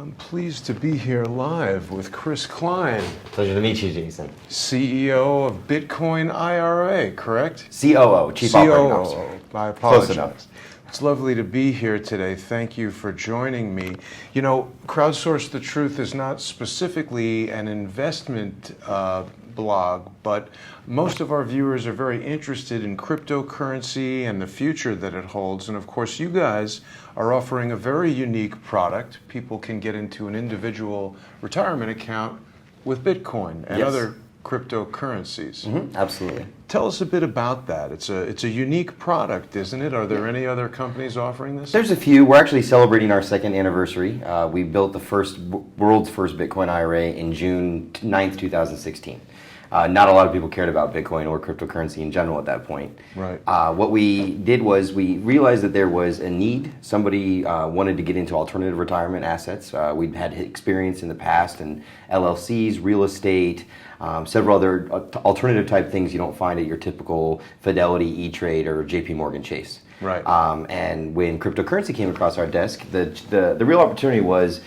I'm pleased to be here live with Chris Kline, Pleasure to meet you, Jason. CEO of Bitcoin IRA, correct? COO, Chief Operating Officer. I apologize. Close enough. It's lovely to be here today. Thank you for joining me. You know, Crowdsource the Truth is not specifically an investment blog, but most of our viewers are very interested in cryptocurrency and the future that it holds. And of course, you guys are offering a very unique product. People can get into an individual retirement account with Bitcoin and other cryptocurrencies. Absolutely. Tell us a bit about that. It's a unique product, isn't it? Are there any other companies offering this? There's a few. We're actually celebrating our second anniversary. We built the world's first Bitcoin IRA in June 9th, 2016. Not a lot of people cared about Bitcoin or cryptocurrency in general at that point. Right. What we did was we realized that there was a need. Somebody wanted to get into alternative retirement assets. We'd had experience in the past in LLCs, real estate, several other alternative type things you don't find at your typical Fidelity, E-Trade, or JP Morgan Chase. Right. And when cryptocurrency came across our desk, the real opportunity was,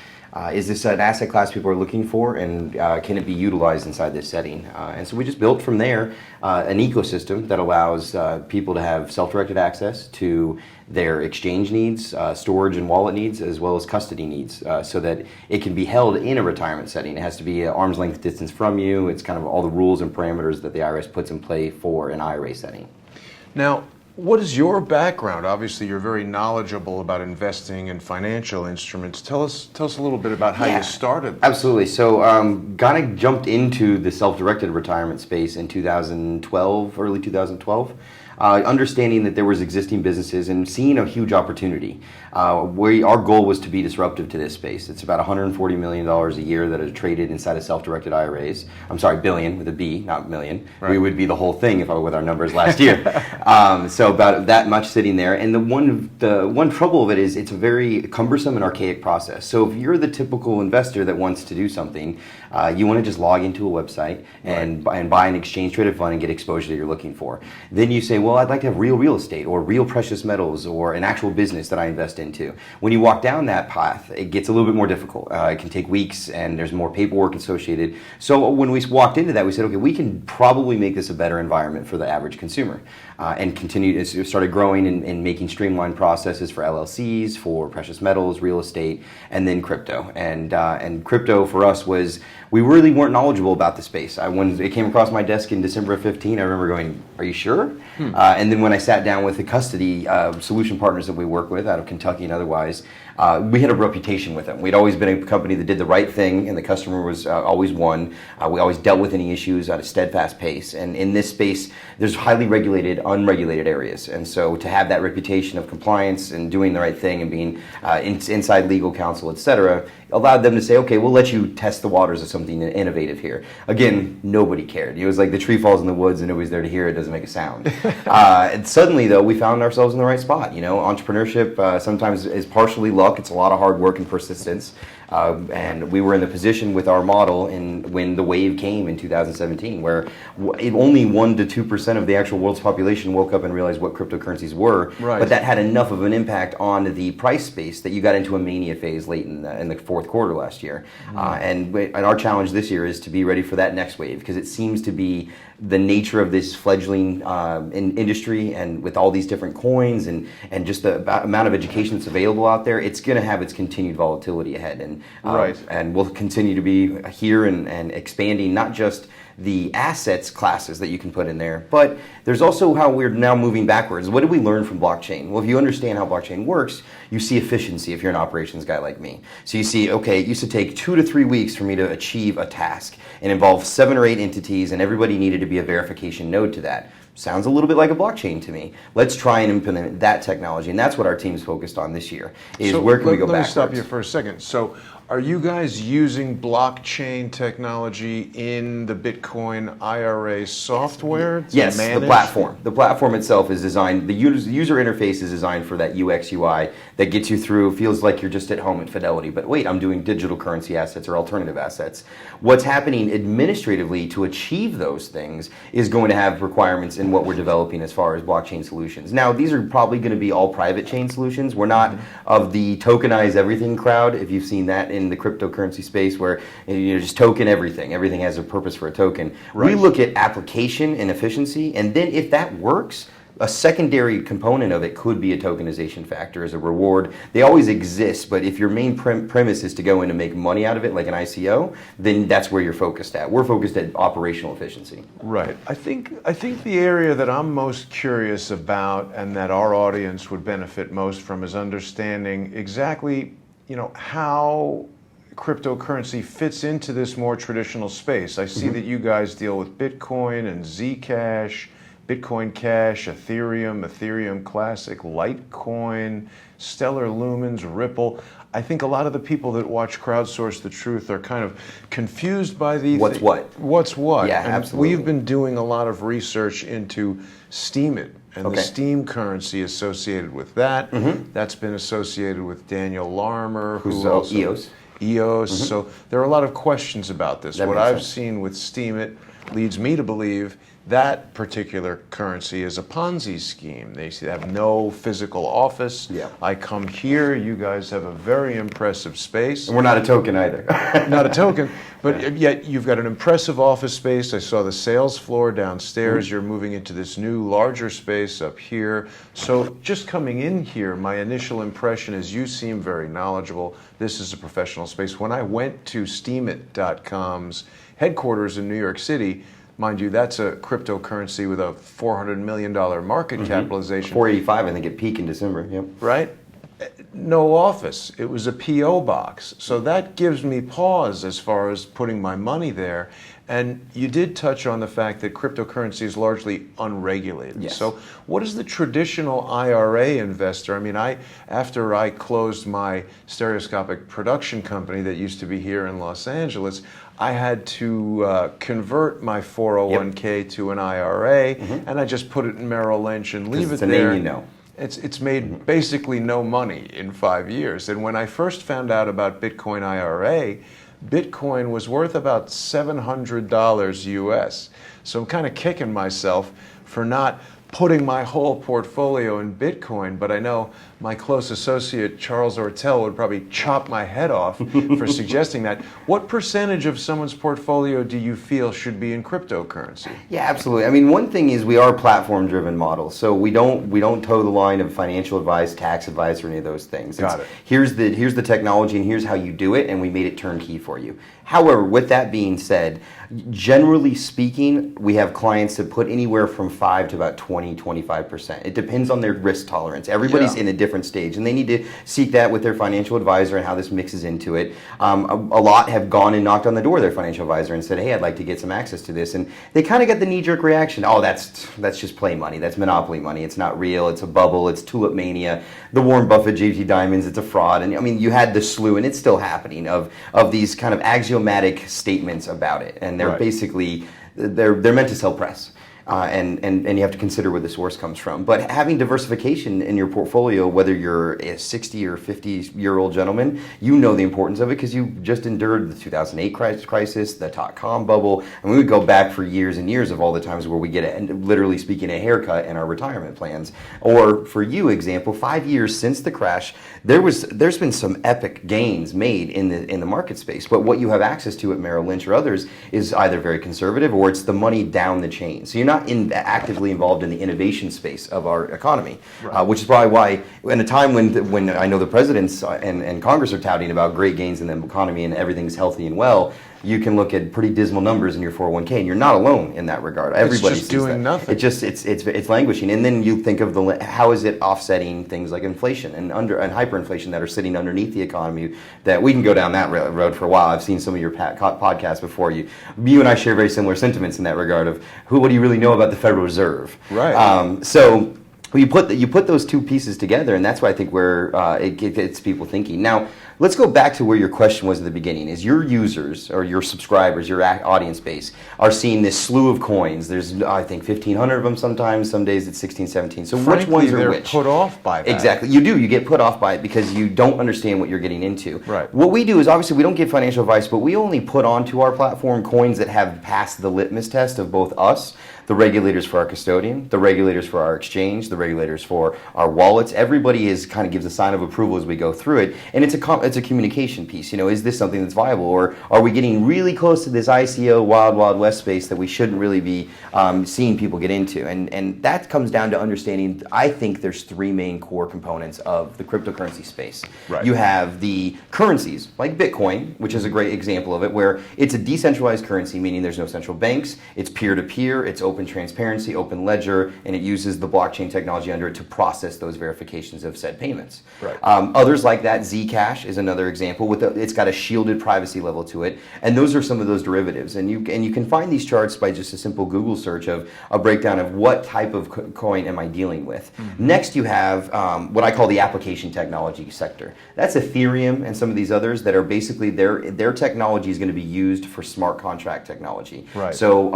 is this an asset class people are looking for, and can it be utilized inside this setting? And so we just built from there an ecosystem that allows people to have self-directed access to their exchange needs, storage and wallet needs, as well as custody needs, so that it can be held in a retirement setting. It has to be an arm's length distance from you. It's kind of all the rules and parameters that the IRS puts in play for an IRA setting. Now, what is your background? Obviously, you're very knowledgeable about investing and financial instruments. Tell us a little bit about how you started. Absolutely. So, kind of jumped into the self-directed retirement space in 2012, early 2012. Understanding that there was existing businesses and seeing a huge opportunity. Our goal was to be disruptive to this space. It's about $140 million a year that are traded inside of self-directed IRAs. I'm sorry, billion with a B, not million. Right. We would be the whole thing if I were with our numbers last year. So about that much sitting there. And the one trouble of it is it's a very cumbersome and archaic process. So if you're the typical investor that wants to do something, you want to just log into a website and buy an exchange traded fund and get exposure that you're looking for. Then you say, well, I'd like to have real estate or real precious metals or an actual business that I invest into. When you walk down that path, it gets a little bit more difficult. It can take weeks and there's more paperwork associated. So when we walked into that, we said, okay, we can probably make this a better environment for the average consumer. And continued, started growing and making streamlined processes for LLCs, for precious metals, real estate, and then crypto. And crypto for us was, we really weren't knowledgeable about the space. When it came across my desk in December of 15, I remember going, are you sure? And then when I sat down with the custody solution partners that we work with out of Kentucky and otherwise, we had a reputation with them. We'd always been a company that did the right thing, and the customer was always won. We always dealt with any issues at a steadfast pace. And in this space, there's highly regulated, unregulated areas. And so to have that reputation of compliance and doing the right thing and being inside legal counsel, et cetera, allowed them to say, okay, we'll let you test the waters of something innovative here. Again, nobody cared. It was like the tree falls in the woods and nobody's there to hear it, doesn't make a sound. And suddenly, though, we found ourselves in the right spot. You know, entrepreneurship sometimes is partially luck. It's a lot of hard work and persistence. And we were in the position with our model when the wave came in 2017, where only 1 to 2% of the actual world's population woke up and realized what cryptocurrencies were. Right. But that had enough of an impact on the price space that you got into a mania phase late in the fourth quarter last year. And our challenge this year is to be ready for that next wave, because it seems to be the nature of this fledgling industry, and with all these different coins and just the amount of education that's available out there, it's going to have its continued volatility ahead. And we'll continue to be here and expanding not just the assets classes that you can put in there, but there's also how we're now moving backwards. What did we learn from blockchain? Well, if you understand how blockchain works, you see efficiency if you're an operations guy like me. So you see, okay, it used to take 2 to 3 weeks for me to achieve a task and involve 7 or 8 entities, and everybody needed to be a verification node to that. Sounds a little bit like a blockchain to me. Let's try and implement that technology, and that's what our team's focused on this year, is where can we go backwards. Let me stop you for a second. So are you guys using blockchain technology in the Bitcoin IRA software to Yes, manage? the platform. The platform itself is designed, the user interface is designed for that UX UI that gets you through, feels like you're just at home at Fidelity, but wait, I'm doing digital currency assets or alternative assets. What's happening administratively to achieve those things is going to have requirements in what we're developing as far as blockchain solutions. Now, these are probably going to be all private chain solutions. We're not of the tokenize everything crowd, if you've seen that in the cryptocurrency space where just token everything. Everything has a purpose for a token. Right. We look at application and efficiency, and then if that works, a secondary component of it could be a tokenization factor as a reward. They always exist, but if your main premise is to go in and make money out of it, like an ICO, then that's where you're focused at. We're focused at operational efficiency. Right. I think the area that I'm most curious about and that our audience would benefit most from is understanding exactly, how cryptocurrency fits into this more traditional space. I see that you guys deal with Bitcoin and Zcash, Bitcoin Cash, Ethereum Classic, Litecoin, Stellar Lumens, Ripple. I think a lot of the people that watch Crowdsource the Truth are kind of confused by these. What's what? Yeah, and absolutely. We've been doing a lot of research into Steemit and the Steem currency associated with that. That's been associated with Daniel Larmer, who's also EOS. So there are a lot of questions about this. What I've seen with Steemit leads me to believe that particular currency is a Ponzi scheme. They have no physical office. Yeah. I come here, you guys have a very impressive space. And we're not a token either. Not a token, but yet you've got an impressive office space. I saw the sales floor downstairs. You're moving into this new, larger space up here. So just coming in here, my initial impression is you seem very knowledgeable. This is a professional space. When I went to Steemit.com's headquarters in New York City, mind you, that's a cryptocurrency with a $400 million market capitalization. 485, I think, at peak in December. Yep. Right? No office. It was a P.O. box. So that gives me pause as far as putting my money there. And you did touch on the fact that cryptocurrency is largely unregulated. Yes. So what is the traditional IRA investor? I mean, after I closed my stereoscopic production company that used to be here in Los Angeles, I had to convert my 401k to an IRA, and I just put it in Merrill Lynch and leave it there. It's a name you know. It's made basically no money in 5 years. And when I first found out about Bitcoin IRA, Bitcoin was worth about $700 US. So I'm kind of kicking myself for not putting my whole portfolio in Bitcoin, but I know my close associate Charles Ortel would probably chop my head off for suggesting that. What percentage of someone's portfolio do you feel should be in cryptocurrency? Yeah, absolutely. I mean, one thing is we are a platform-driven model, so we don't toe the line of financial advice, tax advice, or any of those things. Got it. Here's the technology, and here's how you do it, and we made it turnkey for you. However, with that being said, generally speaking, we have clients that put anywhere from 5 to about 20-25%. It depends on their risk tolerance. Everybody's in a different stage, and they need to seek that with their financial advisor and how this mixes into it. A lot have gone and knocked on the door of their financial advisor and said, hey, I'd like to get some access to this. And they kind of get the knee-jerk reaction, oh, that's just play money. That's monopoly money. It's not real. It's a bubble. It's tulip mania. The Warren Buffett, JP Diamonds, it's a fraud. And I mean, you had the slew, and it's still happening, of these kind of axiomatic statements about it. And they're basically, they're meant to sell press. And you have to consider where the source comes from. But having diversification in your portfolio, whether you're a 60 or 50-year-old gentleman, you know the importance of it because you just endured the 2008 crisis, the dot-com bubble, and we would go back for years and years of all the times where we get, literally speaking, a haircut in our retirement plans. Or for you, example, 5 years since the crash, there's been some epic gains made in the market space. But what you have access to at Merrill Lynch or others is either very conservative or it's the money down the chain. So you're not actively involved in the innovation space of our economy, which is probably why, in a time when I know the presidents and Congress are touting about great gains in the economy and everything's healthy and well, you can look at pretty dismal numbers in your 401k, and you're not alone in that regard. Everybody it's just doing nothing. It's languishing, and then you think of how is it offsetting things like inflation and hyperinflation that are sitting underneath the economy. That we can go down that road for a while. I've seen some of your podcasts before. You and I share very similar sentiments in that regard of what do you really know about the Federal Reserve? Right. So you put those two pieces together, and that's why I think where it gets people thinking. Now, let's go back to where your question was at the beginning. Is your users or your subscribers, your audience base, are seeing this slew of coins? There's, I think, 1,500 of them sometimes. Some days it's 16, 17. So frankly, which ones are they're which? Put off by that. Exactly. You do. You get put off by it because you don't understand what you're getting into. Right. What we do is, obviously, we don't give financial advice, but we only put onto our platform coins that have passed the litmus test of both us, the regulators for our custodian, the regulators for our exchange, the regulators for our wallets. Everybody kind of gives a sign of approval as we go through it, and it's it's a communication piece. Is this something that's viable, or are we getting really close to this ICO wild wild west space that we shouldn't really be seeing people get into? And that comes down to understanding. I think there's three main core components of the cryptocurrency space. Right. You have the currencies like Bitcoin, which is a great example of it, where it's a decentralized currency, meaning there's no central banks. It's peer-to-peer. It's open transparency, open ledger, and it uses the blockchain technology under it to process those verifications of said payments. Right. Others like that, Zcash is another example. It's got a shielded privacy level to it, and those are some of those derivatives. And you can find these charts by just a simple Google search of a breakdown of what type of coin am I dealing with. Mm-hmm. Next, you have what I call the application technology sector. That's Ethereum and some of these others that are basically their technology is going to be used for smart contract technology. Right. So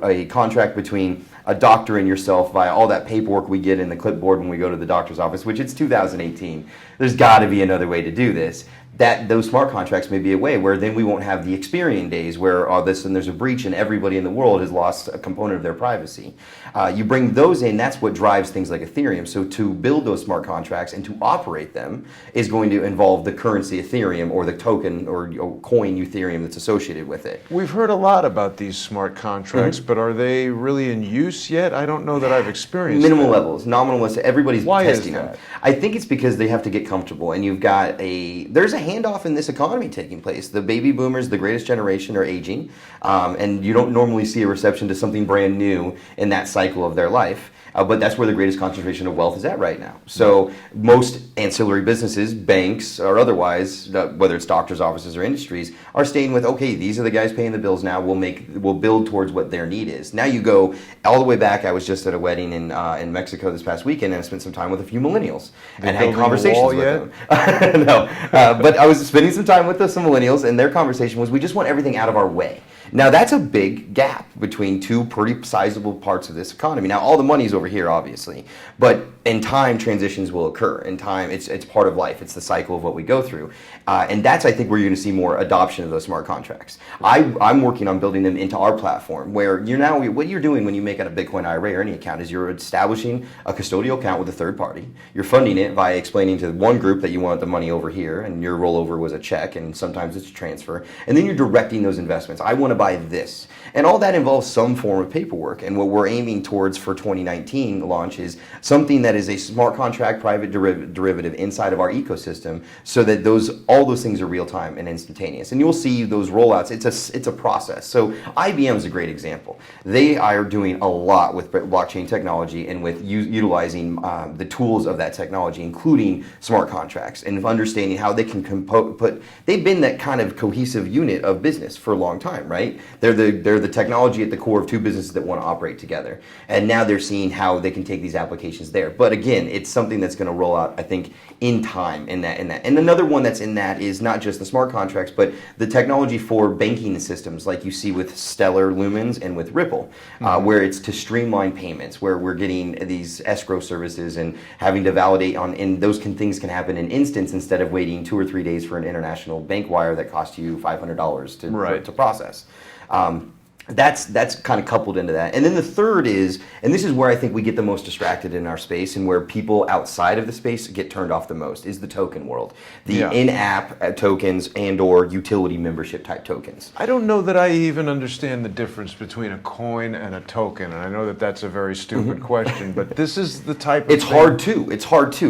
a contract between a doctor and yourself via all that paperwork we get in the clipboard when we go to the doctor's office, which it's 2018. There's got to be another way to do this. Those smart contracts may be a way where then we won't have the Experian days where there's a breach and everybody in the world has lost a component of their privacy. You bring those in, that's what drives things like Ethereum. So to build those smart contracts and to operate them is going to involve the currency Ethereum or the token or coin Ethereum that's associated with it. We've heard a lot about these smart contracts, but are they really in use yet? I don't know that I've experienced Minimal that. levels, nominal levels. Everybody's Why testing is them. that? I think it's because they have to get comfortable, and you've got there's a handoff in this economy taking place. The baby boomers, the greatest generation, are aging, and you don't normally see a reception to something brand new in that cycle of their life. But that's where the greatest concentration of wealth is at right now. So most ancillary businesses, banks or otherwise, whether it's doctors' offices or industries, are staying with, okay, these are the guys paying the bills now. We'll build towards what their need is. Now you go all the way back. I was just at a wedding in Mexico this past weekend, and I spent some time with a few millennials and had conversations with them. No, but I was spending some time with some millennials, and their conversation was, we just want everything out of our way. Now, that's a big gap between two pretty sizable parts of this economy. Now, all the money's over here, obviously, but in time, transitions will occur. In time, it's part of life. It's the cycle of what we go through. And that's, I think, where you're going to see more adoption of those smart contracts. I'm working on building them into our platform, where what you're doing when you make out a Bitcoin IRA or any account is you're establishing a custodial account with a third party. You're funding it by explaining to one group that you want the money over here, and your rollover was a check, and sometimes it's a transfer. And then you're directing those investments. I want to buy this. And all that involves some form of paperwork. And what we're aiming towards for 2019 launch is something that is a smart contract private derivative inside of our ecosystem, so that all those things are real time and instantaneous. And you'll see those rollouts. It's a process. So IBM is a great example. They are doing a lot with blockchain technology and with utilizing the tools of that technology, including smart contracts, and understanding how they can they've been that kind of cohesive unit of business for a long time, right? They're the technology at the core of two businesses that want to operate together. And now they're seeing how they can take these applications there. But again, it's something that's going to roll out, I think, in time in that. And another one that's in that is not just the smart contracts, but the technology for banking systems like you see with Stellar Lumens and with Ripple, where it's to streamline payments, where we're getting these escrow services and having to validate and those things can happen in instance instead of waiting 2 or 3 days for an international bank wire that costs you $500 to process. That's kind of coupled into that. And then the third is, and this is where I think we get the most distracted in our space and where people outside of the space get turned off the most, is the token world. The in-app tokens and or utility membership type tokens. I don't know that I even understand the difference between a coin and a token. And I know that that's a very stupid question, but this is the type of It's hard too,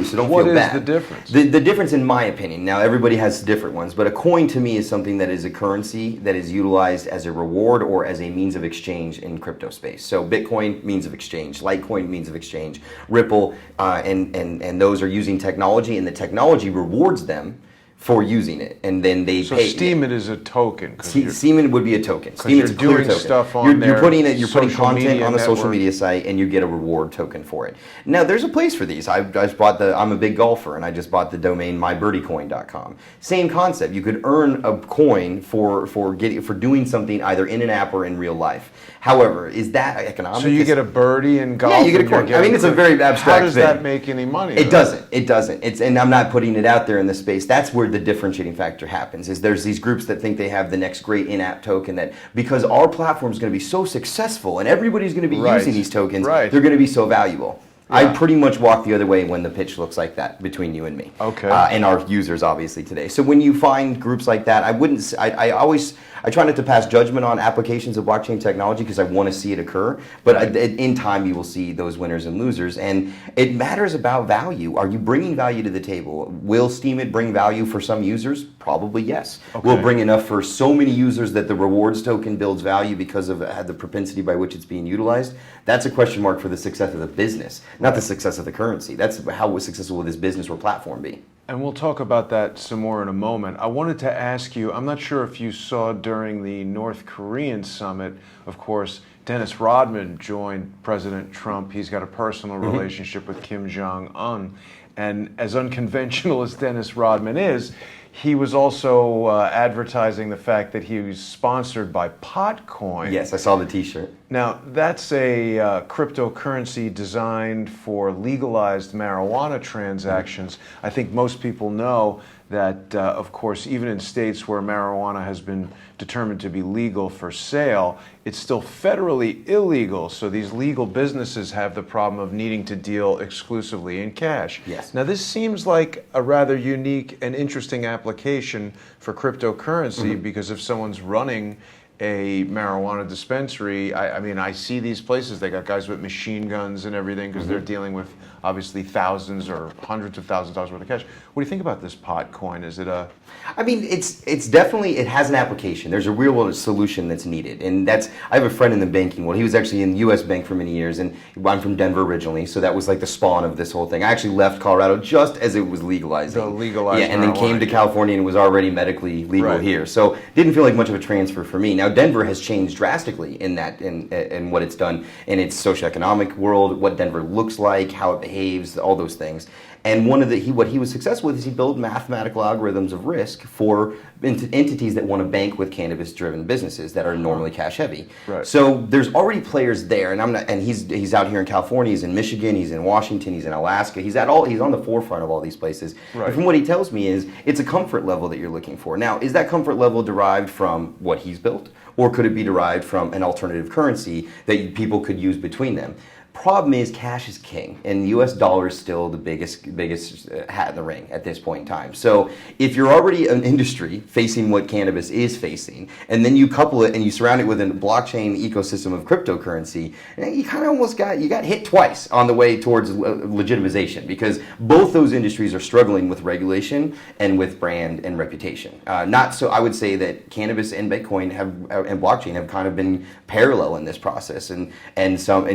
so don't feel bad. What is the difference? The difference, in my opinion, now everybody has different ones, but a coin to me is something that is a currency that is utilized as a reward or as a means of exchange in crypto space. So Bitcoin, means of exchange. Litecoin, means of exchange. Ripple, and those are using technology, and the technology rewards them for using it, and then they pay. So Steemit is a token. Steemit would be a token. Steemit's a clear token. Stuff on you're putting content on a social network. media site, and you get a reward token for it. Now, there's a place for these. I'm a big golfer, and I just bought the domain mybirdiecoin.com. Same concept. You could earn a coin for doing something either in an app or in real life. However, is that economic? So you get a birdie in golf? Yeah, you get a coin. I mean, it's a very abstract thing. How does that make any money? It doesn't. And I'm not putting it out there in the space. That's where the differentiating factor happens. Is there's these groups that think they have the next great in-app token, that because our platform is going to be so successful and everybody's going to be using these tokens, they're going to be so valuable. I Yeah. pretty much walk the other way when the pitch looks like that between you and me. Okay. And our users, obviously, today. So when you find groups like that, I try not to pass judgment on applications of blockchain technology because I want to see it occur. But Right. in time, you will see those winners and losers. And it matters about value. Are you bringing value to the table? Will Steemit bring value for some users? Probably yes. Okay. Will bring enough for so many users that the rewards token builds value because of the propensity by which it's being utilized? That's a question mark for the success of the business, not the success of the currency. That's how successful will this business or platform be. And we'll talk about that some more in a moment. I wanted to ask you, I'm not sure if you saw during the North Korean summit, of course, Dennis Rodman joined President Trump. He's got a personal relationship with Kim Jong-un. And as unconventional as Dennis Rodman is, he was also advertising the fact that he was sponsored by Potcoin. Yes, I saw the T-shirt. Now, that's a cryptocurrency designed for legalized marijuana transactions. I think most people know that, of course, even in states where marijuana has been determined to be legal for sale, it's still federally illegal. So these legal businesses have the problem of needing to deal exclusively in cash. Yes. Now, this seems like a rather unique and interesting application for cryptocurrency because if someone's running a marijuana dispensary, I mean, I see these places, they got guys with machine guns and everything because they're dealing with obviously thousands or hundreds of thousands of dollars worth of cash. What do you think about this Potcoin? Is it a... I mean, it's definitely, it has an application. There's a real world solution that's needed. And I have a friend in the banking world. He was actually in the U.S. Bank for many years, and I'm from Denver originally, so that was like the spawn of this whole thing. I actually left Colorado just as it was legalizing. The legalized Yeah, and then came to marijuana. California and it was already medically legal Right. here. So didn't feel like much of a transfer for me. Now, Denver has changed drastically in what it's done in its socioeconomic world, what Denver looks like, how it behaves, all those things. And what he was successful with is he built mathematical algorithms of risk for entities that want to bank with cannabis-driven businesses that are normally cash-heavy. Right. So there's already players there, and he's out here in California, he's in Michigan, he's in Washington, he's in Alaska, he's on the forefront of all these places. Right. And from what he tells me is it's a comfort level that you're looking for. Now, is that comfort level derived from what he's built, or could it be derived from an alternative currency that people could use between them? Problem is, cash is king, and the U.S. dollar is still the biggest hat in the ring at this point in time. So if you're already an industry facing what cannabis is facing, and then you couple it and you surround it with a blockchain ecosystem of cryptocurrency, you kind of almost got hit twice on the way towards legitimization, because both those industries are struggling with regulation and with brand and reputation. I would say that cannabis and Bitcoin and blockchain have kind of been parallel in this process, and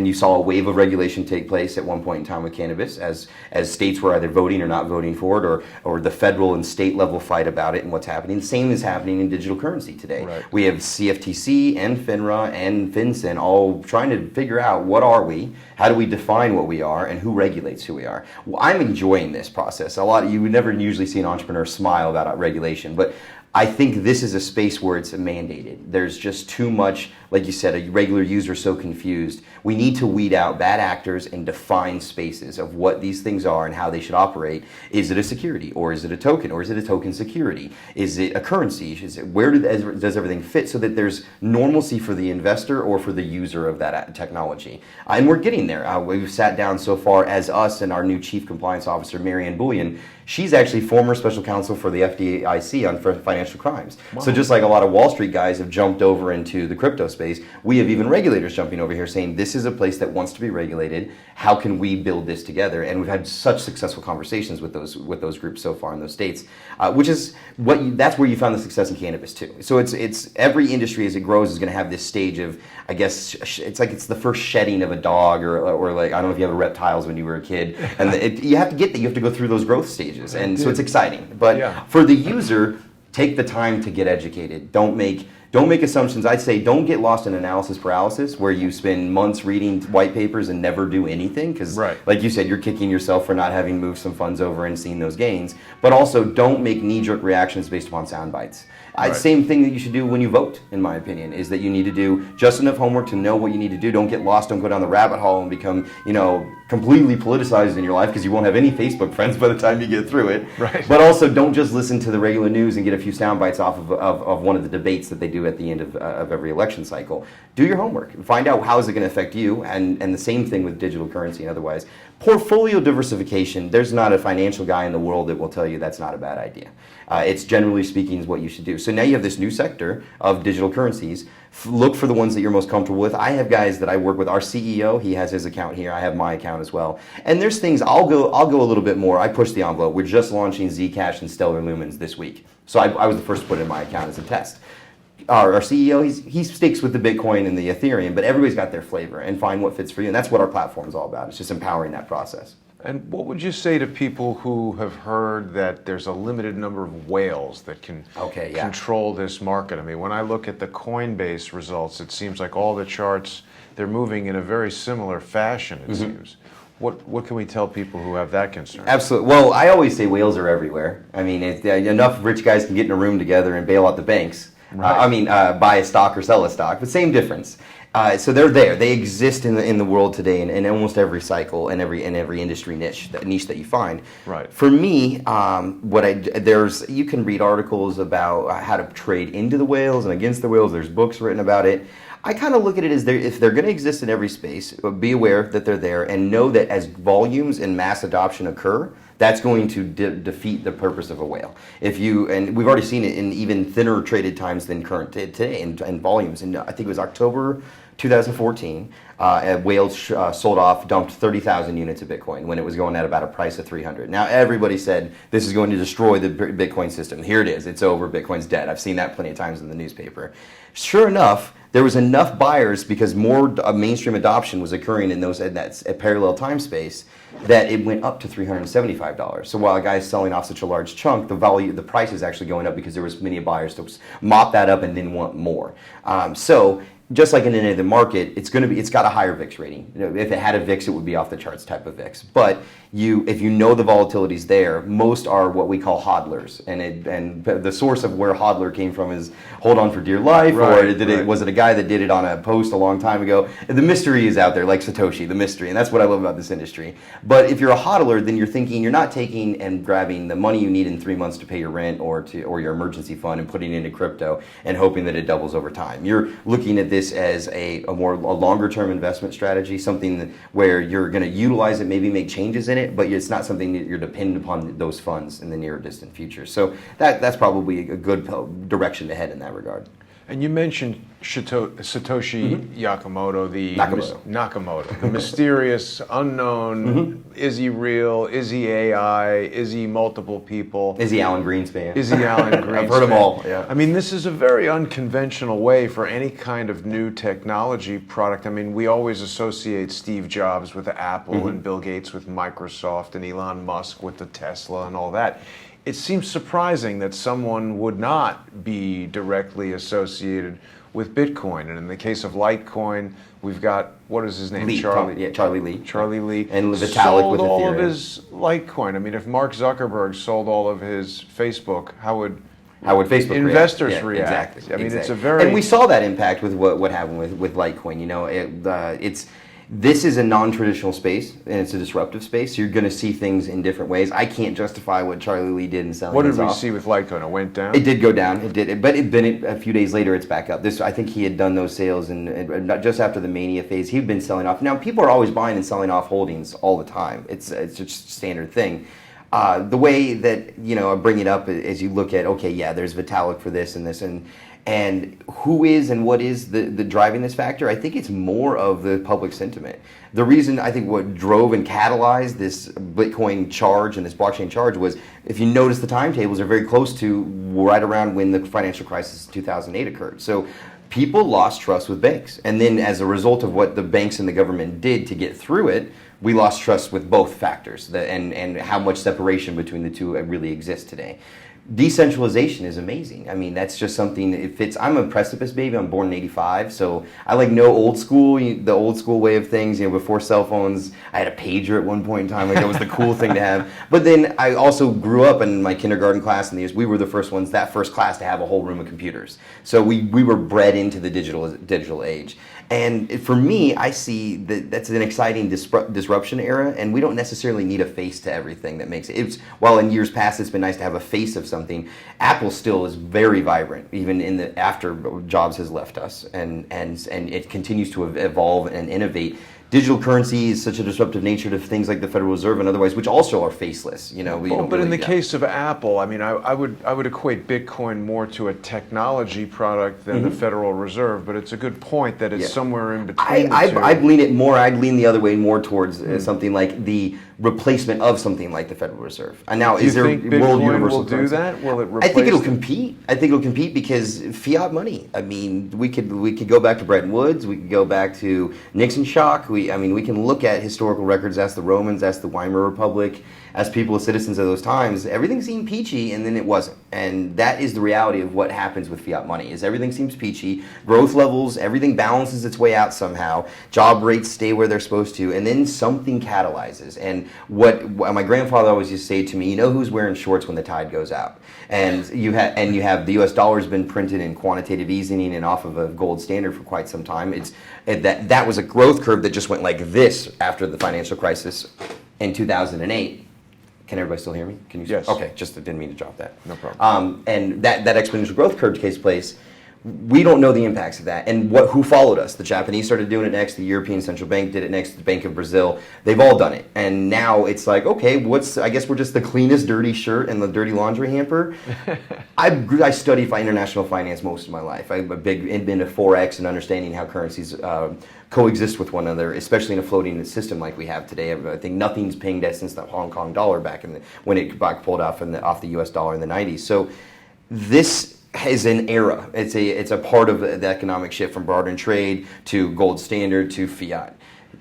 you saw a wave of regulation take place at one point in time with cannabis as states were either voting or not voting for it, or the federal and state level fight about it and what's happening. The same is happening in digital currency today. Right. We have CFTC and FINRA and FinCEN all trying to figure out what are we, how do we define what we are, and who regulates who we are. Well, I'm enjoying this process. You would never usually see an entrepreneur smile about regulation, but I think this is a space where it's mandated. There's just too much, like you said, a regular user so confused. We need to weed out bad actors and define spaces of what these things are and how they should operate. Is it a security, or is it a token, or is it a token security? Is it a currency? Where does everything fit so that there's normalcy for the investor or for the user of that technology? And we're getting there. We've sat down so far as us and our new Chief Compliance Officer, Marianne Bullion. She's actually former special counsel for the FDIC on financial crimes. Wow. So just like a lot of Wall Street guys have jumped over into the crypto space, we have even regulators jumping over here saying this is a place that wants to be regulated. How can we build this together? And we've had such successful conversations with those groups so far in those states, which is that's where you found the success in cannabis too. So it's every industry as it grows is going to have this stage of, I guess it's like it's the first shedding of a dog, or like, I don't know if you have reptiles when you were a kid, and you have to go through those growth stages. And so it's exciting. But for the user, take the time to get educated. Don't make assumptions. I'd say don't get lost in analysis paralysis where you spend months reading white papers and never do anything, because like you said, you're kicking yourself for not having moved some funds over and seen those gains. But also don't make knee-jerk reactions based upon sound bites. Same thing that you should do when you vote, in my opinion, is that you need to do just enough homework to know what you need to do. Don't get lost, don't go down the rabbit hole and become, completely politicized in your life, because you won't have any Facebook friends by the time you get through it. Right. But also don't just listen to the regular news and get a few sound bites off of one of the debates that they do do at the end of every election cycle. Do your homework. Find out how is it going to affect you, and the same thing with digital currency and otherwise. Portfolio diversification, there's not a financial guy in the world that will tell you that's not a bad idea. It's generally speaking is what you should do. So now you have this new sector of digital currencies. Look for the ones that you're most comfortable with. I have guys that I work with. Our CEO, he has his account here. I have my account as well. And there's things I'll go a little bit more. I push the envelope. We're just launching Zcash and Stellar Lumens this week. So I was the first to put it in my account as a test. Our CEO, he sticks with the Bitcoin and the Ethereum, but everybody's got their flavor and find what fits for you. And that's what our platform is all about. It's just empowering that process. And what would you say to people who have heard that there's a limited number of whales that can control this market? I mean, when I look at the Coinbase results, it seems like all the charts, they're moving in a very similar fashion, it seems. What can we tell people who have that concern? Absolutely. Well, I always say whales are everywhere. I mean, enough rich guys can get in a room together and bail out the banks. Right. Buy a stock or sell a stock, but same difference. So they're there. They exist in the world today in almost every cycle and every industry niche that you find. Right. For me, you can read articles about how to trade into the whales and against the whales. There's books written about it. I kind of look at it as if they're going to exist in every space, be aware that they're there and know that as volumes and mass adoption occur, that's going to defeat the purpose of a whale. And we've already seen it in even thinner traded times than current today and volumes. And I think it was October 2014, whales sold off, dumped 30,000 units of Bitcoin when it was going at about a price of 300. Now everybody said this is going to destroy the Bitcoin system. Here it is. It's over. Bitcoin's dead. I've seen that plenty of times in the newspaper. Sure enough, there was enough buyers because more mainstream adoption was occurring in that parallel time space that it went up to $375. So while a guy's selling off such a large chunk, the price is actually going up because there was many buyers to mop that up and then want more. So just like in any other market, it's got a higher VIX rating. If it had a VIX, it would be off the charts type of VIX. But if you know the volatility's there, most are what we call hodlers, and the source of where hodler came from is hold on for dear life, was it a guy that did it on a post a long time ago? The mystery is out there, like Satoshi, the mystery, and that's what I love about this industry. But if you're a hodler, then you're not taking and grabbing the money you need in 3 months to pay your rent or your emergency fund and putting it into crypto and hoping that it doubles over time. You're looking at this as a longer term investment strategy, something where you're going to utilize it, maybe make changes in it, but it's not something that you're dependent upon those funds in the near or distant future. So that's probably a good direction to head in that regard. And you mentioned Satoshi Nakamoto, the mysterious, unknown, is he real, is he AI, is he multiple people? Is he Alan Greenspan? Is he Alan Greenspan? I've heard them all, yeah. I mean, this is a very unconventional way for any kind of new technology product. I mean, we always associate Steve Jobs with Apple and Bill Gates with Microsoft and Elon Musk with the Tesla and all that. It seems surprising that someone would not be directly associated with Bitcoin. And in the case of Litecoin, we've got, what is his name? Charlie Lee. Charlie Lee. And Vitalik sold with Ethereum. all of his Litecoin. I mean, if Mark Zuckerberg sold all of his Facebook, how would Facebook investors react? Exactly. I mean, exactly. It's a very... And we saw that impact with what happened with Litecoin. You know, this is a non-traditional space, and it's a disruptive space. So you're going to see things in different ways. I can't justify what Charlie Lee did in selling. What did we see with Litecoin? It went down? It did go down. It did. But a few days later, it's back up. I think he had done those sales, and just after the mania phase, he'd been selling off. Now, people are always buying and selling off holdings all the time. It's just a standard thing. The way that, I bring it up is you look at, there's Vitalik for this and this, and who is and what is the driving this factor? I think it's more of the public sentiment. The reason I think what drove and catalyzed this Bitcoin charge and this blockchain charge was, if you notice the timetables are very close to right around when the financial crisis in 2008 occurred. So people lost trust with banks. And then as a result of what the banks and the government did to get through it, we lost trust with both factors and how much separation between the two really exists today. Decentralization is amazing. I mean, that's just something that fits. I'm a precipice baby. I'm born in '85, so I know old school, the old school way of things. Before cell phones, I had a pager at one point in time. That was the cool thing to have. But then I also grew up in my kindergarten class, and we were the first class to have a whole room of computers. So we were bred into the digital age. And for me, I see that that's an exciting disruption era, and we don't necessarily need a face to everything that makes it. While in years past it's been nice to have a face of something, Apple still is very vibrant, even in the after Jobs has left us, and it continues to evolve and innovate. Digital currency is such a disruptive nature to things like the Federal Reserve and otherwise, which also are faceless. But in the case of Apple, I mean, I would equate Bitcoin more to a technology product than the Federal Reserve. But it's a good point that it's somewhere in between. I'd lean it more. I'd lean the other way more towards something like the replacement of something like the Federal Reserve. And now, is there think Bitcoin world universal will do currency? that? Will it replace? I think it'll compete. I think it'll compete because fiat money. I mean, we could go back to Bretton Woods. We could go back to Nixon shock. We can look at historical records. Ask the Romans. Ask the Weimar Republic. Ask people, citizens of those times. Everything seemed peachy, and then it wasn't. And that is the reality of what happens with fiat money. Is everything seems peachy. Growth levels, everything balances its way out somehow. Job rates stay where they're supposed to, and then something catalyzes. And what my grandfather always used to say to me, you know who's wearing shorts when the tide goes out? And you have the U.S. dollar's been printed in quantitative easing and off of a gold standard for quite some time. That was a growth curve that just went like this after the financial crisis in 2008. Can everybody still hear me? Can you? Yes. Okay, just didn't mean to drop that. No problem. And that exponential growth curve takes place. We don't know the impacts of that. And who followed us? The Japanese started doing it next. The European Central Bank did it next. The Bank of Brazil. They've all done it. And now it's like, okay, I guess we're just the cleanest dirty shirt and the dirty laundry hamper. I studied international finance most of my life. I'm been into Forex and understanding how currencies coexist with one another, especially in a floating system like we have today. I think nothing's pinged since the Hong Kong dollar when it got pulled off the U.S. dollar in the 90s. So this is an era. It's a part of the economic shift from barter and trade to gold standard to fiat.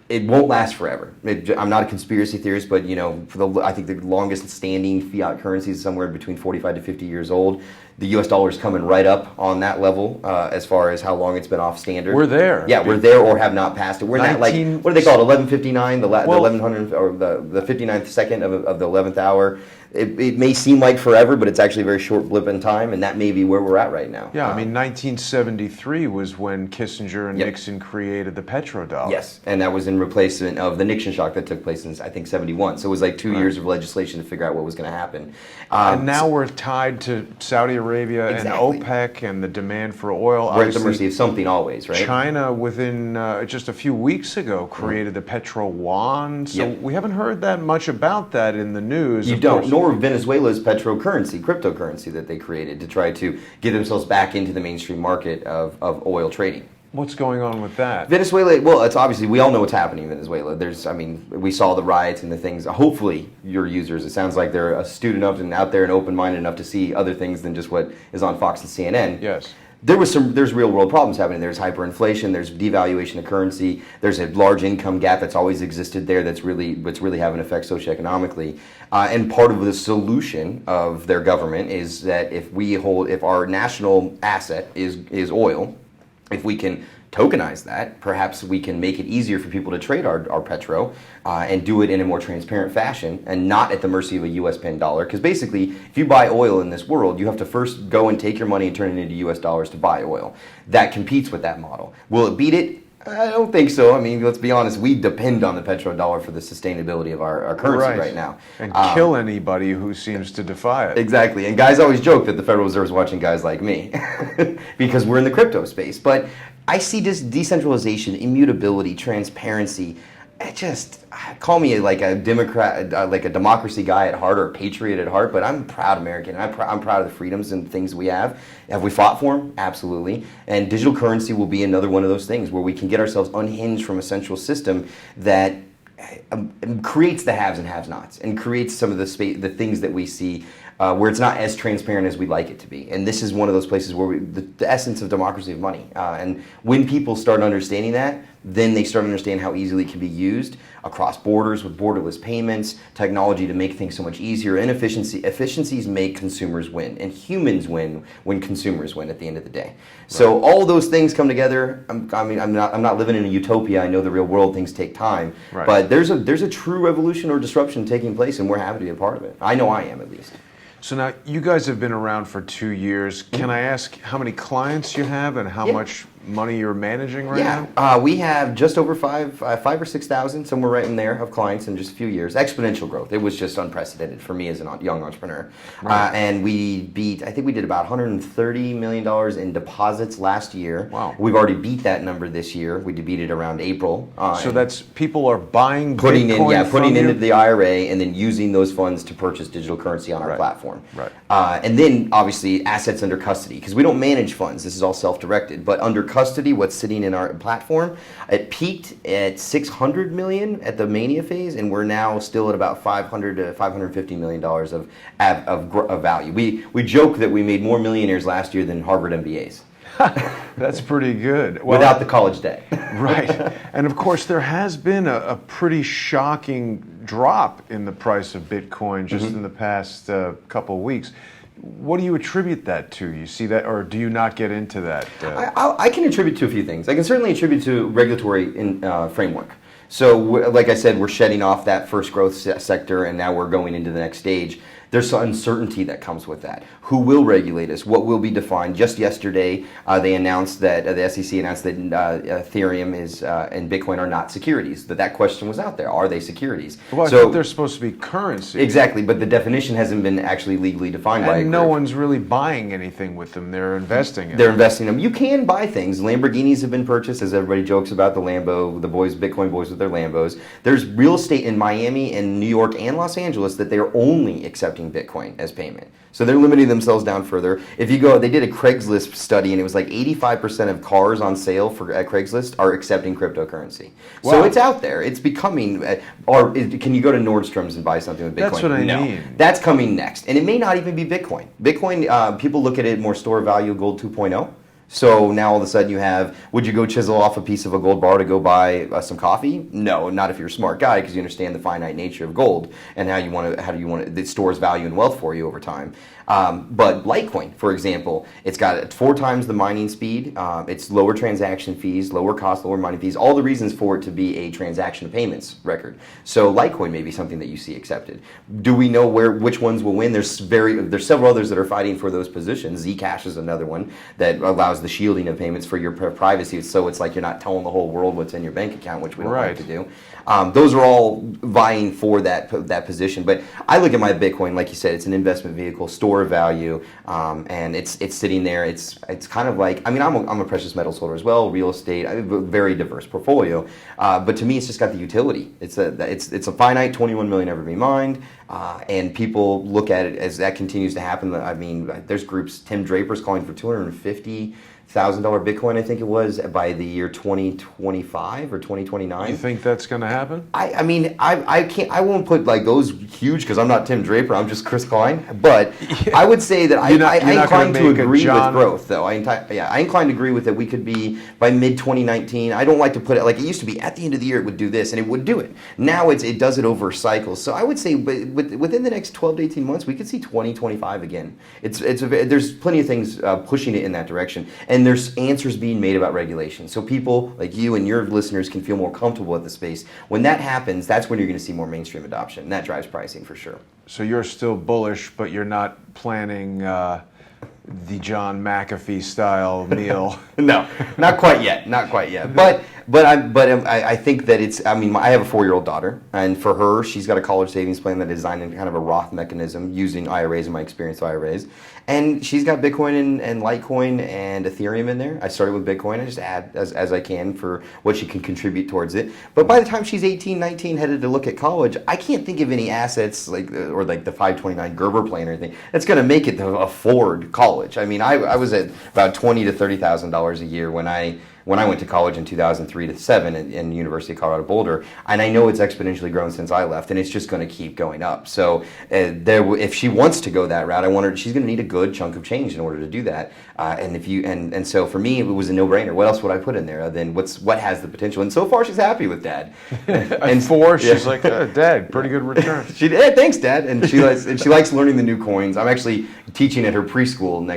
It won't last forever. I'm not a conspiracy theorist, but I think the longest standing fiat currency is somewhere between 45 to 50 years old. The U.S. dollar is coming right up on that level as far as how long it's been off standard. We're there. Yeah, we're there or have not passed it. We're not like, what do they call it, 11:59, the 1100, or the 59th second of the 11th hour. It may seem like forever, but it's actually a very short blip in time, and that may be where we're at right now. Yeah, I mean, 1973 was when Kissinger and Nixon created the petrodollar. Yes, and that was in replacement of the Nixon shock that took place in, I think, 71. So it was like 2 years of legislation to figure out what was going to happen. And now we're tied to Saudi Arabia and OPEC and the demand for oil. We're at the mercy of something always, right? China, within just a few weeks ago, created the petro yuan. So we haven't heard that much about that in the news. You don't, nor Venezuela's cryptocurrency that they created to try to get themselves back into the mainstream market of oil trading. What's going on with that? Venezuela, well, it's obviously, we all know what's happening in Venezuela. We saw the riots and the things. Hopefully, your users, it sounds like they're astute enough and out there and open-minded enough to see other things than just what is on Fox and CNN. Yes. There's real world problems happening. There's hyperinflation, there's devaluation of currency, there's a large income gap that's always existed there that's really having an effect socioeconomically. And part of the solution of their government is that if our national asset is oil, if we can tokenize that, perhaps we can make it easier for people to trade our petro and do it in a more transparent fashion and not at the mercy of a U.S. pen dollar. Because basically, if you buy oil in this world, you have to first go and take your money and turn it into U.S. dollars to buy oil. That competes with that model. Will it beat it? I don't think so. I mean, let's be honest, we depend on the petrodollar for the sustainability of our currency right now. And kill anybody who seems to defy it. Exactly. And guys always joke that the Federal Reserve is watching guys like me because we're in the crypto space. But I see this decentralization, immutability, transparency. Call me like a Democrat, like a democracy guy at heart or a patriot at heart, but I'm a proud American. I'm proud of the freedoms and things we have. Have we fought for them? Absolutely. And digital currency will be another one of those things where we can get ourselves unhinged from a central system that creates the haves and have-nots and creates some of the things that we see where it's not as transparent as we'd like it to be. And this is one of those places where the essence of democracy of money. And when people start understanding that, then they start to understand how easily it can be used across borders with borderless payments, technology to make things so much easier. Efficiencies make consumers win, and humans win when consumers win at the end of the day. So all those things come together. I'm not living in a utopia. I know the real world things take time, but there's a true revolution or disruption taking place, and we're happy to be a part of it. I know I am, at least. So now, you guys have been around for 2 years. Can I ask how many clients you have and how much money you're managing right now? Yeah, we have just over five or 6,000, somewhere right in there, of clients in just a few years. Exponential growth. It was just unprecedented for me as a young entrepreneur. Right. And I think we did about $130 million in deposits last year. Wow. We've already beat that number this year. We beat it around April. So that's people are buying putting Bitcoin putting from into you? the IRA and then using those funds to purchase digital currency on our platform. Right. And then obviously assets under custody, because we don't manage funds. This is all self-directed. But under custody, what's sitting in our platform, it peaked at 600 million at the mania phase, and we're now still at about 500 to 550 million dollars of value. We joke that we made more millionaires last year than Harvard MBAs. That's pretty good. Well, without the college debt. Right. And of course, there has been a pretty shocking drop in the price of Bitcoin just in the past couple of weeks. What do you attribute that to? You see that, or do you not get into that? I can attribute to a few things. I can certainly attribute to regulatory framework. So, like I said, we're shedding off that first growth sector, and now we're going into the next stage. There's some uncertainty that comes with that. Who will regulate us? What will be defined? Just yesterday, they announced that the SEC announced that Ethereum and Bitcoin are not securities. That question was out there. Are they securities? Well, I thought they're supposed to be currency. Exactly, but the definition hasn't been actually legally defined by a And no group. one's really buying anything with them. They're investing in They're them. investing in them. You can buy things. Lamborghinis have been purchased, as everybody jokes about the Lambo, the boys, Bitcoin boys with their Lambos. There's real estate in Miami and New York and Los Angeles that they're only accepting Bitcoin as payment. So they're limiting themselves down further. If you go, they did a Craigslist study, and it was like 85% of cars on sale at Craigslist are accepting cryptocurrency. Wow. So it's out there. It's becoming, can you go to Nordstrom's and buy something with Bitcoin? That's what I No. mean. That's coming next. And it may not even be Bitcoin. Bitcoin, people look at it more store value gold 2.0. So now all of a sudden you have, would you go chisel off a piece of a gold bar to go buy some coffee? No, not if you're a smart guy, because you understand the finite nature of gold and how do you want to, it stores value and wealth for you over time. But Litecoin, for example, it's got 4 times the mining speed. It's lower transaction fees, lower cost, lower mining fees. All the reasons for it to be a transaction payments record. So Litecoin may be something that you see accepted. Do we know which ones will win? There's several others that are fighting for those positions. Zcash is another one that allows the shielding of payments for your privacy. So it's like you're not telling the whole world what's in your bank account, which we don't like to do. Those are all vying for that position. But I look at my Bitcoin, like you said, it's an investment vehicle, store of value, and it's sitting there. It's kind of like, I mean, I'm a precious metals holder as well, real estate. I have a very diverse portfolio. But to me, it's just got the utility. It's a finite 21 million ever be mined, and people look at it as that continues to happen. I mean, there's groups. Tim Draper's calling for $250,000 Bitcoin, I think it was, by the year 2025 or 2029. You think that's going to happen? I mean, I won't put like those huge, because I'm not Tim Draper, I'm just Chris Kline. But I would say that I incline to agree with growth, though. I incline to agree with that. We could be by mid 2019. I don't like to put it like it used to be. At the end of the year, it would do this, and it would do it. Now it does it over cycles. So I would say, within the next 12 to 18 months, we could see 2025 again. There's plenty of things pushing it in that direction. And there's answers being made about regulation. So people like you and your listeners can feel more comfortable with the space. When that happens, that's when you're going to see more mainstream adoption. And that drives pricing for sure. So you're still bullish, but you're not planning the John McAfee style meal. No, not quite yet. Not quite yet. But I think that it's, I mean, I have a 4-year-old daughter, and for her, she's got a college savings plan that is designed in kind of a Roth mechanism using IRAs and my experience with IRAs. And she's got Bitcoin and Litecoin and Ethereum in there. I started with Bitcoin. I just add as I can for what she can contribute towards it. But by the time she's 18, 19, headed to look at college, I can't think of any assets like the 529 Gerber plan or anything that's going to make it to afford college. I mean, I was at about $20,000 to $30,000 a year when I went to college in 2003 to 7 in the University of Colorado Boulder, and I know it's exponentially grown since I left, and it's just going to keep going up. So if she wants to go that route, she's going to need a good chunk of change in order to do that. And so for me, it was a no-brainer. What else would I put in there than what has the potential? And so far, she's happy with Dad. And 4, she's like, Dad, pretty good return. Thanks, Dad. And she likes learning the new coins. I'm actually teaching at her preschool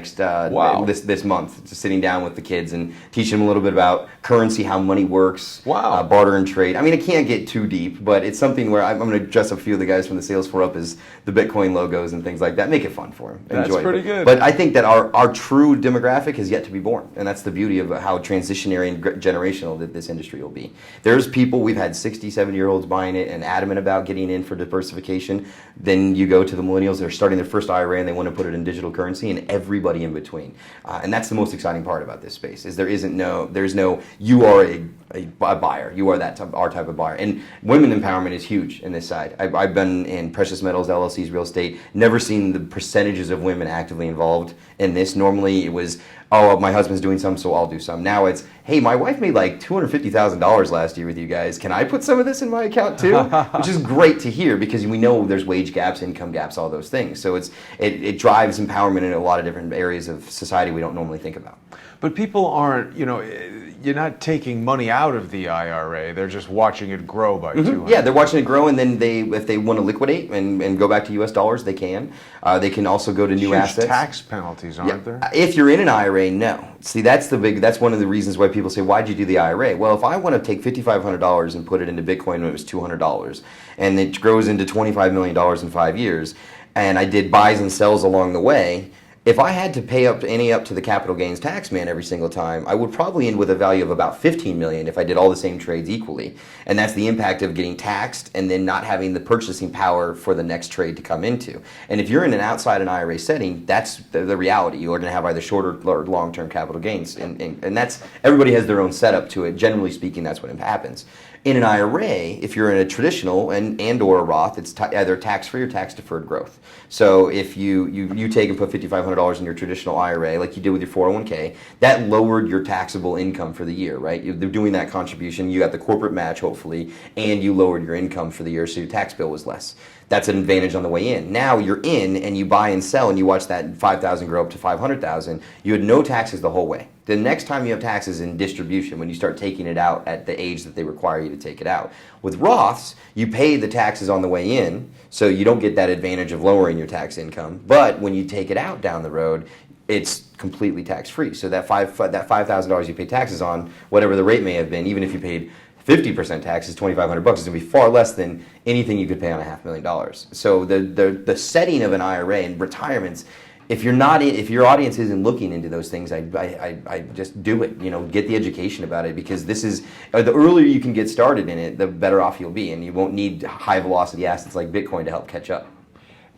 this month, just sitting down with the kids and teaching them a little bit about about currency, how money works, Wow. barter and trade. I mean, it can't get too deep, but it's something where I'm going to dress a few of the guys from the sales floor up as the Bitcoin logos and things like that. Make it fun for them. That's Enjoy pretty it. good. But I think that our true demographic has yet to be born, and that's the beauty of how transitionary and generational that this industry will be. There's people, we've had 60, 70-year-olds buying it and adamant about getting in for diversification. Then you go to the millennials, they're starting their first IRA and they want to put it in digital currency, and everybody in between. And that's the most exciting part about this space, is there's no you are a buyer, you are our type of buyer. And women empowerment is huge in this side. I've been in precious metals, LLCs, real estate, never seen the percentages of women actively involved in this. Normally it was, oh, my husband's doing some, so I'll do some. Now it's, hey, my wife made like $250,000 last year with you guys. Can I put some of this in my account too? Which is great to hear, because we know there's wage gaps, income gaps, all those things. So it drives empowerment in a lot of different areas of society we don't normally think about. But people aren't, you're not taking money out of the IRA. They're just watching it grow by 200. Yeah, they're watching it grow, and then if they want to liquidate and go back to U.S. dollars, they can. They can also go to new Huge assets. tax penalties, aren't there? If you're in an IRA, no. See, that's one of the reasons why people say, why'd you do the IRA? Well, if I want to take $5,500 and put it into Bitcoin when it was $200, and it grows into $25 million in 5 years, and I did buys and sells along the way, if I had to pay up to the capital gains tax man every single time, I would probably end with a value of about $15 million if I did all the same trades equally. And that's the impact of getting taxed and then not having the purchasing power for the next trade to come into. And if you're in outside an IRA setting, that's the reality. You are going to have either short or long-term capital gains. And that's, everybody has their own setup to it. Generally speaking, that's what happens. In an IRA, if you're in a traditional and or a Roth, it's either tax-free or tax-deferred growth. So if you take and put $5,500 in your traditional IRA, like you did with your 401k, that lowered your taxable income for the year, right? They're doing that contribution. You got the corporate match, hopefully, and you lowered your income for the year, so your tax bill was less. That's an advantage on the way in. Now you're in and you buy and sell and you watch that 5,000 grow up to 500,000. You had no taxes the whole way. The next time you have taxes in distribution, when you start taking it out at the age that they require you to take it out. With Roths, you pay the taxes on the way in, so you don't get that advantage of lowering your tax income. But when you take it out down the road, it's completely tax-free. So that $5,000 you pay taxes on, whatever the rate may have been, even if you paid 50% tax is $2,500. It's going to be far less than anything you could pay on $500,000. So the setting of an IRA and retirements, if your audience isn't looking into those things, I just do it. Get the education about it, because this is the earlier you can get started in it, the better off you'll be, and you won't need high velocity assets like Bitcoin to help catch up.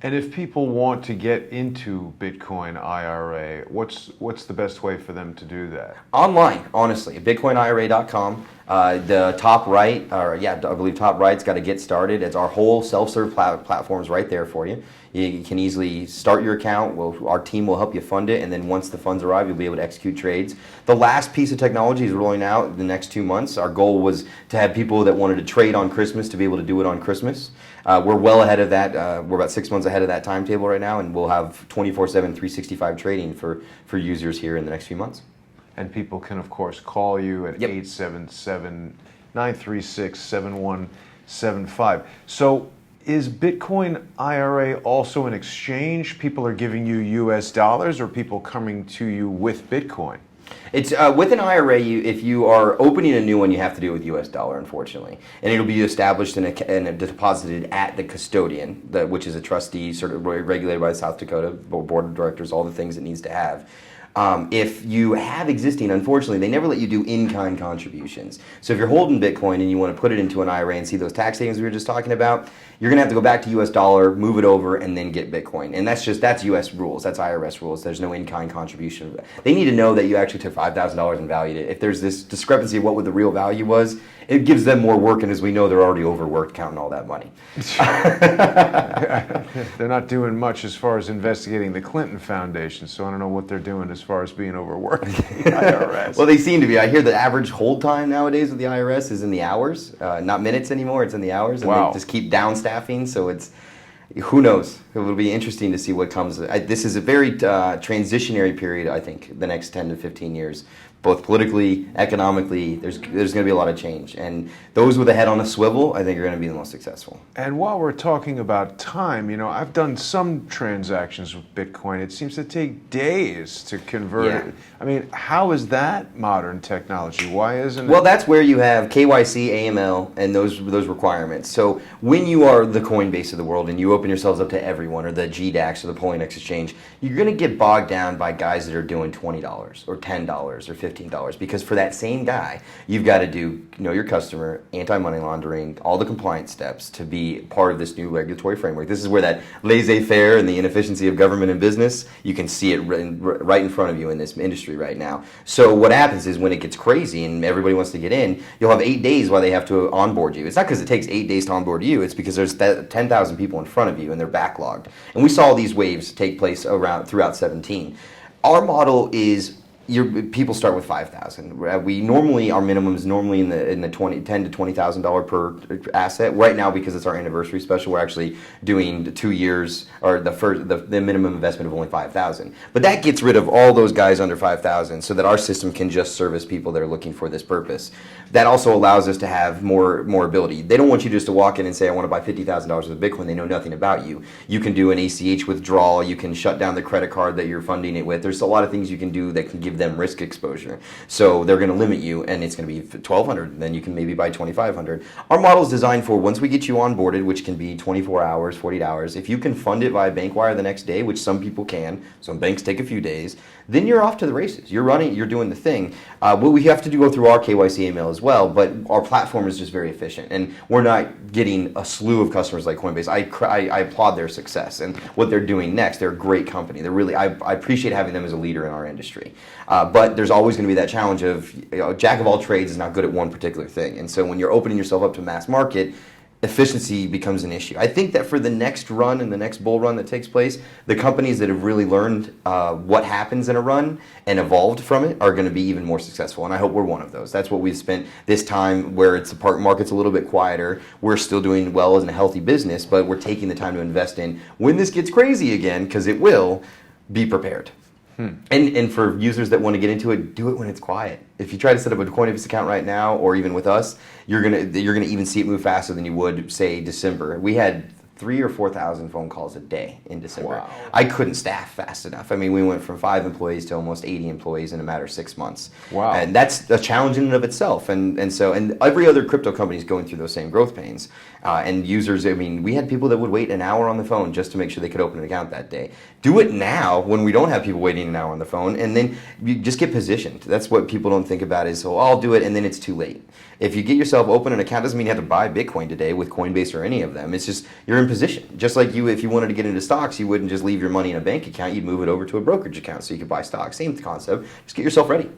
And if people want to get into Bitcoin IRA, what's the best way for them to do that? Online, honestly, bitcoinira.com. The top right, I believe top right's got to get started. It's our whole self-serve platform's right there for you. You can easily start your account. Our team will help you fund it, and then once the funds arrive, you'll be able to execute trades. The last piece of technology is rolling out in the next 2 months. Our goal was to have people that wanted to trade on Christmas to be able to do it on Christmas. We're well ahead of that. We're about 6 months ahead of that timetable right now, and we'll have 24/7, 365 trading for users here in the next few months. And people can, of course, call you at Yep. 877-936-7175. So is Bitcoin IRA also an exchange? People are giving you US dollars, or people coming to you with Bitcoin? It's with an IRA. If you are opening a new one, you have to do it with U.S. dollar, unfortunately, and it'll be established and deposited at the custodian, which is a trustee, sort of regulated by the South Dakota Board of Directors, all the things it needs to have. If you have existing, unfortunately, they never let you do in-kind contributions. So if you're holding Bitcoin and you want to put it into an IRA and see those tax savings we were just talking about, you're going to have to go back to US dollar, move it over, and then get Bitcoin. And that's US rules. That's IRS rules. There's no in-kind contribution. They need to know that you actually took $5,000 and valued it. If there's this discrepancy of what the real value was, it gives them more work, and as we know, they're already overworked counting all that money. They're not doing much as far as investigating the Clinton Foundation, so I don't know what they're doing as far as being overworked. The IRS. Well, they seem to be. I hear the average hold time nowadays with the IRS is in the hours, not minutes anymore. It's in the hours, and Wow. they just keep downstaffing. So it's, who knows? It will be interesting to see what comes. This is a very transitionary period, I think, the next 10 to 15 years. both politically, economically. There's going to be a lot of change, and those with a head on a swivel, I think, are going to be the most successful. And while we're talking about time, I've done some transactions with Bitcoin. It seems to take days to convert it. I mean, how is that modern technology? Why isn't it? Well, that's where you have KYC, AML, and those requirements. So when you are the Coinbase of the world and you open yourselves up to everyone, or the GDAX or the Poloniex exchange, you're going to get bogged down by guys that are doing $20 or $10 or $15, because for that same guy, you've got to do know your customer, anti-money laundering, all the compliance steps to be part of this new regulatory framework. This is where that laissez-faire and the inefficiency of government and business, you can see it right in front of you in this industry right now. So what happens is when it gets crazy and everybody wants to get in, you'll have 8 days while they have to onboard you. It's not because it takes 8 days to onboard you, it's because there's 10,000 people in front of you and they're backlogged. And we saw these waves take place throughout 17. Our model is people start with 5,000. We normally, our minimum is normally in the $10,000 to $20,000 per asset. Right now, because it's our anniversary special, we're actually doing 2 years, or the minimum investment of only 5,000. But that gets rid of all those guys under 5,000, so that our system can just service people that are looking for this purpose. That also allows us to have more ability. They don't want you just to walk in and say, I want to buy $50,000 worth of Bitcoin. They know nothing about you. You can do an ACH withdrawal. You can shut down the credit card that you're funding it with. There's a lot of things you can do that can give them risk exposure. So they're going to limit you, and it's going to be $1,200. Then you can maybe buy $2,500. Our model is designed for once we get you onboarded, which can be 24 hours, 48 hours. If you can fund it via bank wire the next day, which some people can, some banks take a few days, then you're off to the races. You're running, you're doing the thing. But we have to go through our KYC email as well, but our platform is just very efficient, and we're not getting a slew of customers like Coinbase. I applaud their success and what they're doing next. They're a great company. They're really, I appreciate having them as a leader in our industry. But there's always going to be that challenge of, jack of all trades is not good at one particular thing. And so when you're opening yourself up to mass market, efficiency becomes an issue. I think that for the next run and the next bull run that takes place, the companies that have really learned what happens in a run and evolved from it are going to be even more successful. And I hope we're one of those. That's what we've spent this time, where it's the market's a little bit quieter. We're still doing well as a healthy business, but we're taking the time to invest in when this gets crazy again, because it will, be prepared. And for users that want to get into it, do it when it's quiet. If you try to set up a Coinbase account right now, or even with us, you're gonna even see it move faster than you would, say, December. We had 3,000 or 4,000 phone calls a day in December. Wow. I couldn't staff fast enough. I mean, we went from 5 employees to almost 80 employees in a matter of 6 months. Wow. And that's a challenge in and of itself. And every other crypto company is going through those same growth pains. And users, I mean, we had people that would wait an hour on the phone just to make sure they could open an account that day. Do it now when we don't have people waiting an hour on the phone, and then you just get positioned. That's what people don't think about is, oh, I'll do it, and then it's too late. If you get yourself open an account, doesn't mean you have to buy Bitcoin today with Coinbase or any of them. It's just you're in position. Just like if you wanted to get into stocks, you wouldn't just leave your money in a bank account. You'd move it over to a brokerage account so you could buy stocks. Same concept. Just get yourself ready.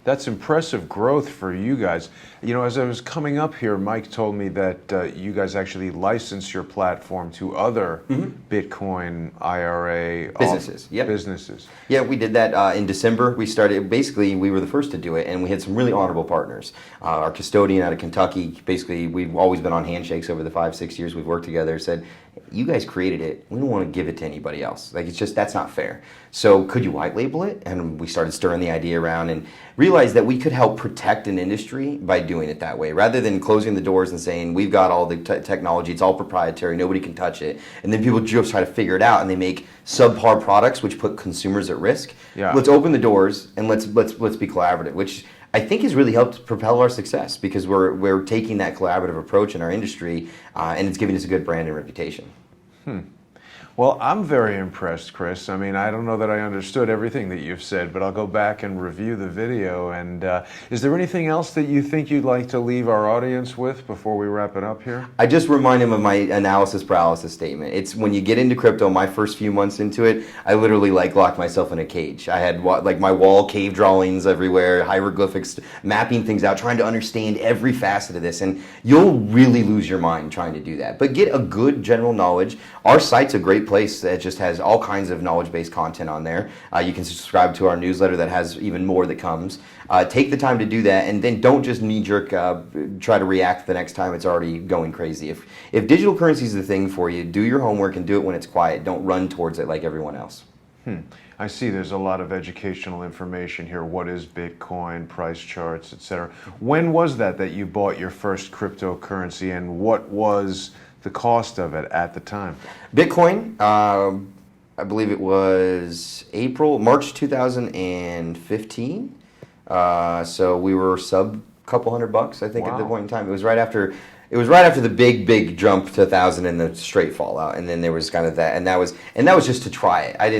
That's impressive growth for you guys. As I was coming up here, Mike told me that you guys actually license your platform to other Bitcoin IRA businesses. Businesses. Yeah, we did that in December. We started, basically, we were the first to do it, and we had some really honorable partners. Our custodian out of Kentucky, basically, we've always been on handshakes over the 5-6 years we've worked together, said, you guys created it. We don't want to give it to anybody else. Like, it's just, that's not fair. So could you white label it? And we started stirring the idea around and realized that we could help protect an industry by doing it that way, rather than closing the doors and saying, we've got all the technology, it's all proprietary, nobody can touch it. And then people just try to figure it out, and they make subpar products which put consumers at risk. Yeah. Let's open the doors and let's be collaborative, which I think has really helped propel our success, because we're taking that collaborative approach in our industry, and it's giving us a good brand and reputation. Well, I'm very impressed, Chris. I mean, I don't know that I understood everything that you've said, but I'll go back and review the video. And is there anything else that you think you'd like to leave our audience with before we wrap it up here? I just remind them of my analysis paralysis statement. It's when you get into crypto, my first few months into it, I literally locked myself in a cage. I had my wall cave drawings everywhere, hieroglyphics, mapping things out, trying to understand every facet of this. And you'll really lose your mind trying to do that. But get a good general knowledge. Our site's a great place that just has all kinds of knowledge-based content on there. You can subscribe to our newsletter that has even more that comes. Take the time to do that, and then don't just knee-jerk try to react the next time it's already going crazy. If digital currency is the thing for you, do your homework and do it when it's quiet. Don't run towards it like everyone else. I see there's a lot of educational information here. What is Bitcoin, price charts, etc. When was that you bought your first cryptocurrency, and what was the cost of it at the time? Bitcoin, I believe it was March 2015. So we were sub couple $100, I think, at the point in time. It was right after the big jump to 1,000 and the straight fallout, and then there was kind of that, and that was just to try it. I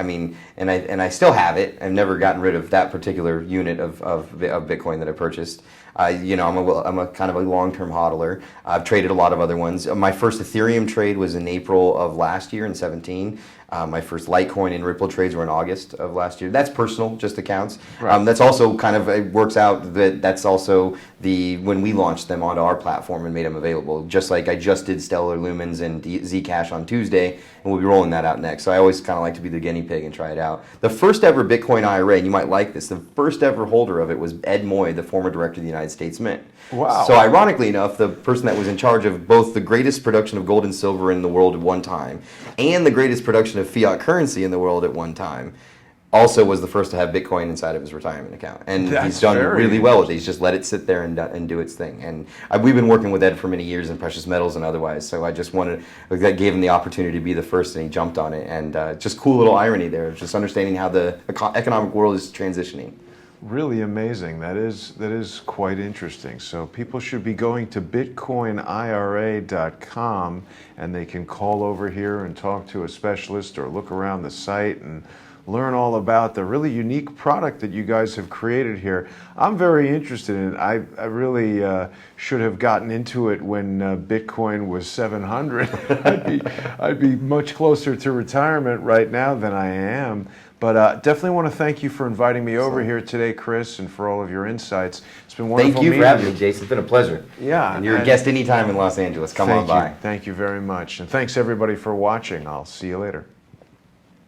mean, and I still have it. I've never gotten rid of that particular unit of Bitcoin that I purchased. I'm a kind of a long-term hodler. I've traded a lot of other ones. My first Ethereum trade was in April of last year in 2017. My first Litecoin and Ripple trades were in August of last year. That's personal, just accounts. Right. That's also kind of, it works out that's also when we launched them onto our platform and made them available. Just like I just did Stellar Lumens and Zcash on Tuesday, and we'll be rolling that out next. So I always kind of like to be the guinea pig and try it out. The first ever Bitcoin IRA, and you might like this, the first ever holder of it was Ed Moy, the former director of the United States Mint. Wow. So ironically enough, the person that was in charge of both the greatest production of gold and silver in the world at one time and the greatest production of fiat currency in the world at one time also was the first to have Bitcoin inside of his retirement account. And he's done really well with it. He's just let it sit there and do its thing. And we've been working with Ed for many years in precious metals and otherwise, so I just that gave him the opportunity to be the first, and he jumped on it. And just cool little irony there, just understanding how the economic world is transitioning. Really amazing. That is quite interesting. So people should be going to bitcoinira.com, and they can call over here and talk to a specialist or look around the site and learn all about the really unique product that you guys have created here. I'm very interested in it. I really should have gotten into it when Bitcoin was 700. I'd be much closer to retirement right now than I am. But definitely want to thank you for inviting me over here today, Chris, and for all of your insights. It's been wonderful. Thank you for having me, Jason. It's been a pleasure. Yeah. And you're a guest anytime in Los Angeles. Come on by. Thank you very much. And thanks everybody for watching. I'll see you later.